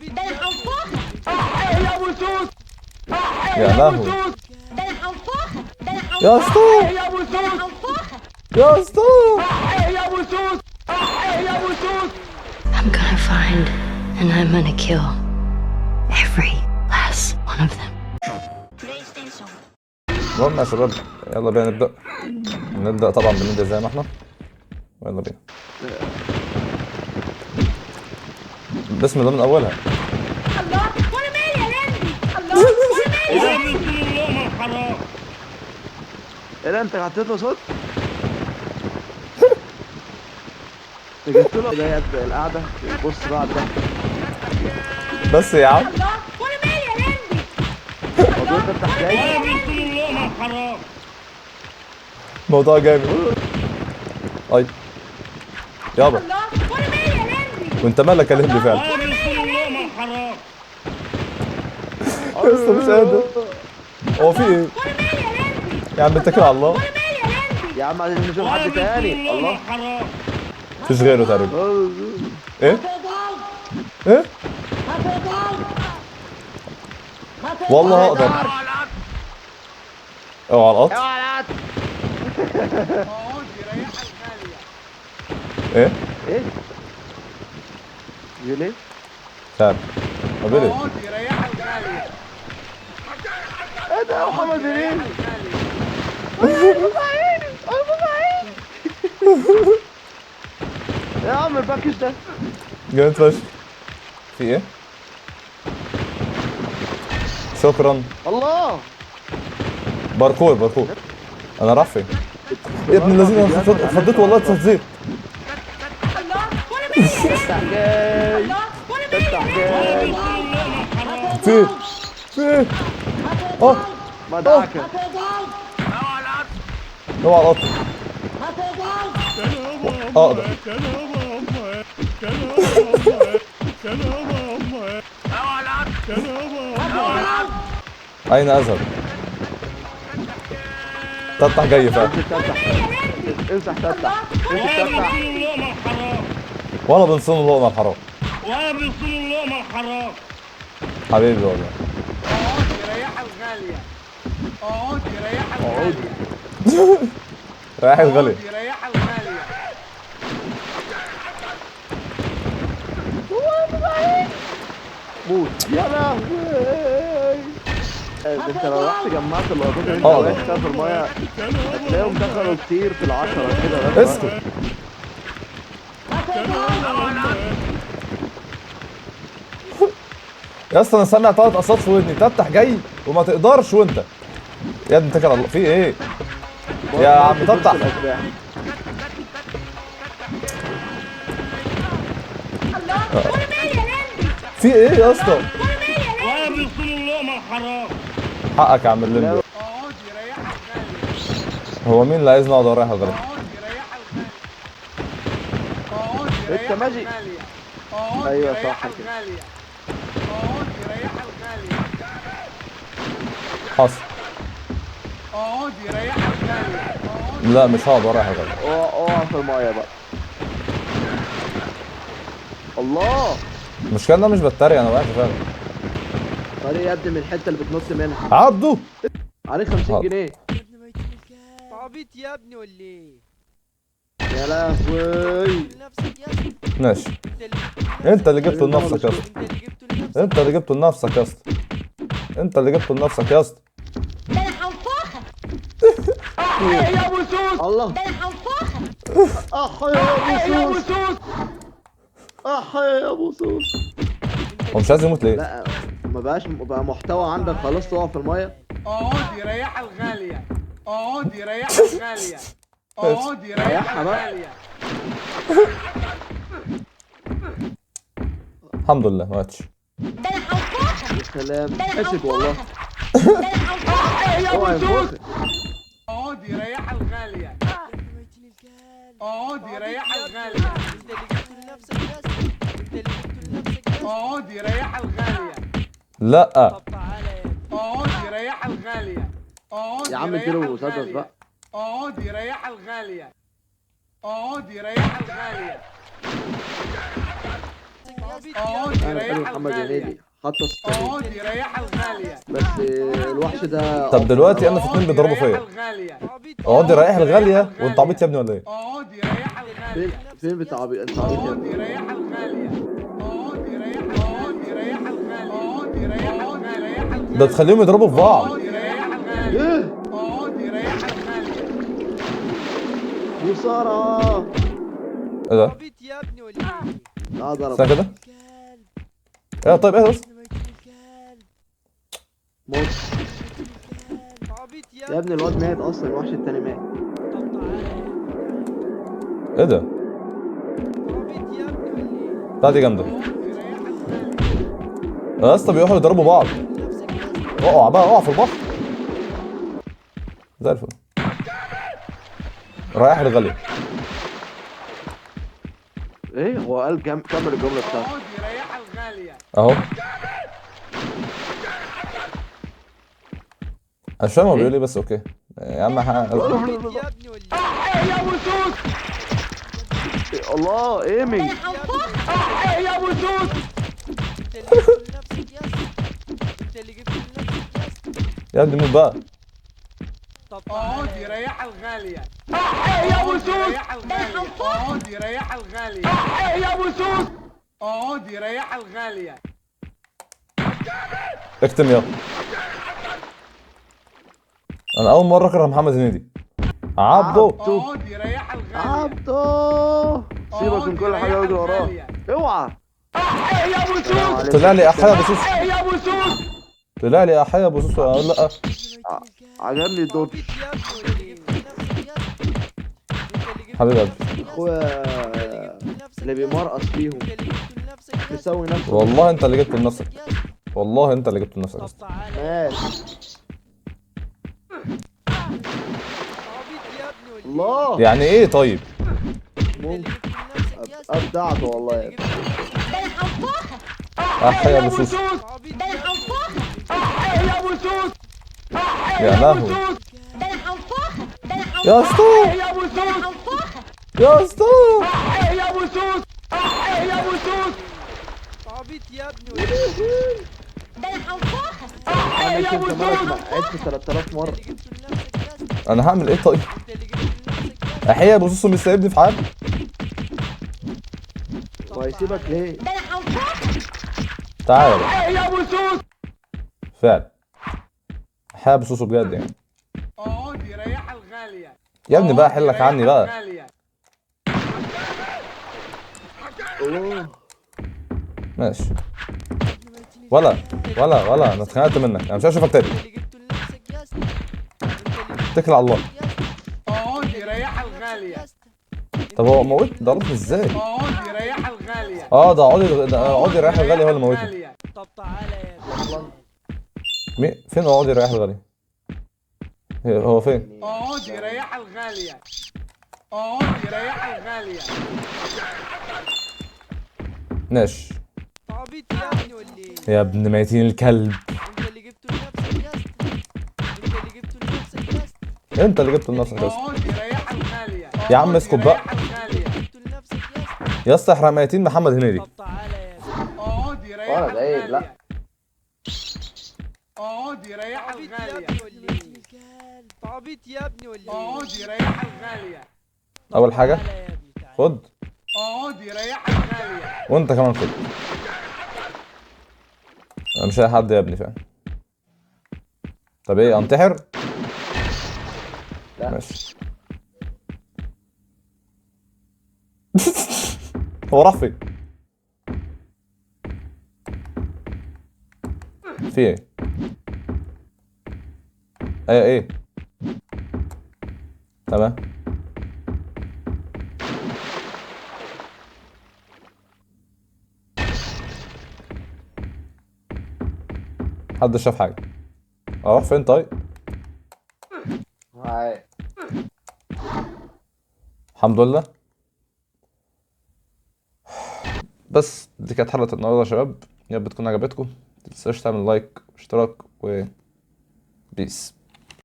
ده انا هنفخك. يا ابو سوس. يا لهوي ده انا هنفخك. ده انا يا هنفخك. اسطى يا ابو ده انا سوس. هنفخك. يا اسطى. يا ابو سوس. يا ابو سوس. I'm gonna find and I'm gonna kill every last one of them. المهم يا شباب، يلا بينا نبدأ. نبدأ طبعا بنبدأ زي ما احنا. يلا بينا بسم الله من أولها. الله وانا مالي يا لمبي. الله وانا مالي. ايه ده انت حطيت له صوت؟ انت جبت له ده قد القعده. بص بقى على الضحك. بس يا عم الله وانا مالي يا لمبي. موضوع ده تحت جاي. موضوع جامد. اي يابا، الله وانا مالي يا لمبي. وانت مالك يا لهبي فعلا. يا اسطى مش قادر. هو في ايه؟ وانا مالي يا لمبي. يا عم اتكل على الله. وانا مالي يا لمبي. يا عم عايزين نشوف حد تاني. الله. مفيش غيره تقريبا. ايه؟ ايه؟ والله هقدر. اوعى على القطر. ايه؟ ايه؟ يقول ايه؟ مش عارف. طب ايه؟ ايه ده يا محمد هنيدي؟ يا عم الباكج ده. جامد فشخ. في ايه؟ شكرا. الله. باركور باركور. انا رايح فين؟ يا ابن الذين انا اتفضيت والله اتفضيت. الله وانا مالي يا لمبي. افتح جاي. الله وانا مالي افتح يا جاي. لمبي. في في اه مدعكه. اوعى على القطر. اقدر. اين اذهب؟ تفتح جاي فعلا. امسح تفتح. امسح تفتح. ولا بنصون اللقمه الحرام. حبيبي والله. رايح الغالي. موت. يا لهوي. انت لو رحت جمعت اللقطات اللي انت اه. رايح فيها في المايه هتلاقيهم دخلوا كتير في العشرة كده. اسكت. يا اسطى انا سامع 3 اصوات في ودني. تفتح جاي وما تقدرش وانت. يا ابني اتكل على الله. في ايه؟ يا عم تفتح. الله وانا مالي يا لمبي. في ايه يا اسطى؟ وانا مالي يا لمبي. حقك يا عم الليمبي. هو مين اللي عايزني اقعد رايح الغالي؟ انت ماشي. ايوه صح كده. حصل. لا مش هقعد رايح الغالي. اوعى في المايه بقى. الله. المشكله ان انا مش بتريق، انا وقعت فعلا. طريق يد من الحته اللي بتنط منها. عبده عليك 50 جنيه. عبيط يا ابني ولا ايه؟ يا لهوي. نفسك يا اسطى. ماشي. انت انت اللي اللي جبته لنفسك يا اسطى. انت اللي جبته لنفسك. انت اللي جبته لنفسك يا اسطى. انت اللي جبته لنفسك يا اسطى. ده انا هنفخك. يا ابو سوس. الله. ده انا هنفخك. اح يا يا ابو ابو سوس. سوس. اح يا ابو سوس. هو مش عايز يموت ليه؟ لا ما بقاش بقى محتوى عندك خلاص تقع في المايه. اقعدي ريح الغالية. اقعدي ريح الغالية. اقعدي ريح ريحها بقى. الغالية. الحمد لله ما ماتش. ده انا هنفخك. يا سلام. ده انا حسد والله. هنفخك. ده انا هنفخك. يا اوعى ابو سوس. ينفخ. اقعدي ريح الغالية. اقعدي ريح الغالية. انت اللي جبته لنفسك يا اسطى. انت اللي جبته لنفسك يا اسطى. اقعدي ريح الغالية. لا طب تعالى يا ابني. اقعدي ريح الغالية. اقعدي يا عم ريح اديله مسدس الغالية. بقى. اقعدي ريح الغالية. اقعدي ريح الغالية. دي انا بحب ريحة محمد الغالية. هنيدي حتى الصوت. دي ريحة الغالية. بس الوحش ده طب دلوقتي انا في اتنين بيضربوا دي ريحة فيا. الغالية. اقعدي رايح الغاليه وانت عبيط يا ابني ولا ايه؟ دي ريحة الغالية. فين بتاع انت عبيط يا دي ابني؟ ريحة الغالية. دي ريحة دي ريحة الغالية. دي ريحة الغالية. ده تخليهم يضربوا في بعض. دي ريحة الغالية. ايه دي ريحة الغالية. مصارعة. ايه ده؟ عبيط يا ابني ولا ايه؟ لا ضرب استنى كده. كلب ايه طيب ايه بس؟ انا ميت الكلب موت كلب عبيط يا يا ابني. الواد مات اصلا، الوحش التاني مات. طب تعالى يا ابني ايه ده؟ عبيط يا ابني ولا ايه؟ بتاعتي جامده. يا اسطى بيروحوا يضربوا بعض. نفسك يا اسطى اقع بقى، اقع في البحر. زي الفل. رايح الغاليه. ايه هو قال كمل الجملة بتاعته. دي ريحة الغالية. اهو. انا مش فاهم هو بيقول ايه بس اوكي. يا عم عبيط يا ابني ولا ايه؟ يا ابو سوس. الله ايمي. يا ابو سوس. انت اللي جبت لنفسك يا اسطى يا ابني موت بقى. طب دي تعالى ريحة الغالية. يا ابو سوس. دي ريحة الغالية. يا ابو سوس. دي ريحة الغالية. اكتم يلا. انا اول مره اكره محمد هنيدي. عبده. دي ريحة الغالية. عبده سيبك من كل حاجة يجري وراه. اوعى. يا ابو سوس. طلع لي احيا ابو سوس. يا ابو سوس. طلع لي احيا ابو سوس. اقول لا. عجبني الدور. عبيط يا ابني ولا اللي جبت لنفسك يا اسطى انت اللي جبت حبيب قلبي. لنفسك يا اسطى. اخويا اللي بيمرقص فيهم انت اللي جبت لنفسك يا اسطى يسوي نفسه. والله انت اللي جبت لنفسك. يا اسطى والله انت اللي جبت لنفسك. طب تعالى ماشي. عبيط يا ابني ولا الله يعني ايه طيب؟ ممكن لنفسك يا اسطى ابدعت والله يا ابني. احيا ابو سوس. عبيط يا ابو سوس. يا لهوي. يا اسطى. يا ابو سوس. يا اسطى. يا ابو سوس. يا ابو سوس. عبيط يا ابني ولا ايه؟ عامل كده مالك عدت 3000 مرة. اللي جبت لنفسك يا اسطى انا هعمل ايه طيب؟ انت اللي جبت لنفسك يا اسطى احيا ابو سوس مش سايبني في حالي. وهيسيبك ليه؟ تعالى. يا ابو سوس. فعلا. احيا ابو سوس بجد يعني. دي ريحة الغالية. يا ابني بقى حلك عني بقى. غالية. اوه ماشي. ولا انا اتخنقت منك. انا مش هشوفك تاني. اللي جبت لنفسك يا اسطى انت اللي جبت اتكل على الله. يا اسطى دي ريحة الغالية. يا اسطى طب هو موت ضربني ازاي؟ دي ريحة الغالية. ده عقدي رايح الغالي هو اللي موتني. غالية. طب تعالى يا ابني فين عقدي رايح الغالي؟ هو فين؟ دي ريحة الغالية. دي ريحة الغالية. ماشي. عبيط يا ابني ولا ايه؟ يا ابن ميتين الكلب. انت اللي جبته لنفسك يا اسطى انت اللي جبته لنفسك يا اسطى انت اللي جبته لنفسك يا اسطى. دي ريحة الغالية. يا عم اسكت بقى. ريحة الغالية. جبته لنفسك يا اسطى يا اسطى احنا ميتين محمد هنيدي. طب تعالى يا ابني دي ريحة ولد عيب، لا. الغالية. دي ريحة عبيط يا الغالية. ابني ولا ايه؟ عبيط يا ابني ولا ايه؟ دي ريحة الغالية. اول حاجه تعالى يا ابني تعالى خد. دي ريحة الغالية. وانت كمان خد. انا مش اي حد يا ابني فعلا. طب ايه انتحر؟ لا. ماشي. هو راح فين؟ في ايه؟ ايه تمام. حد شاف حاجة؟ اروح فين طيب؟ هاي الحمد لله. بس دي كانت حلقة النهارده يا شباب. يا رب تكون عجبتكم. متنساش تعمل لايك واشتراك و بيس.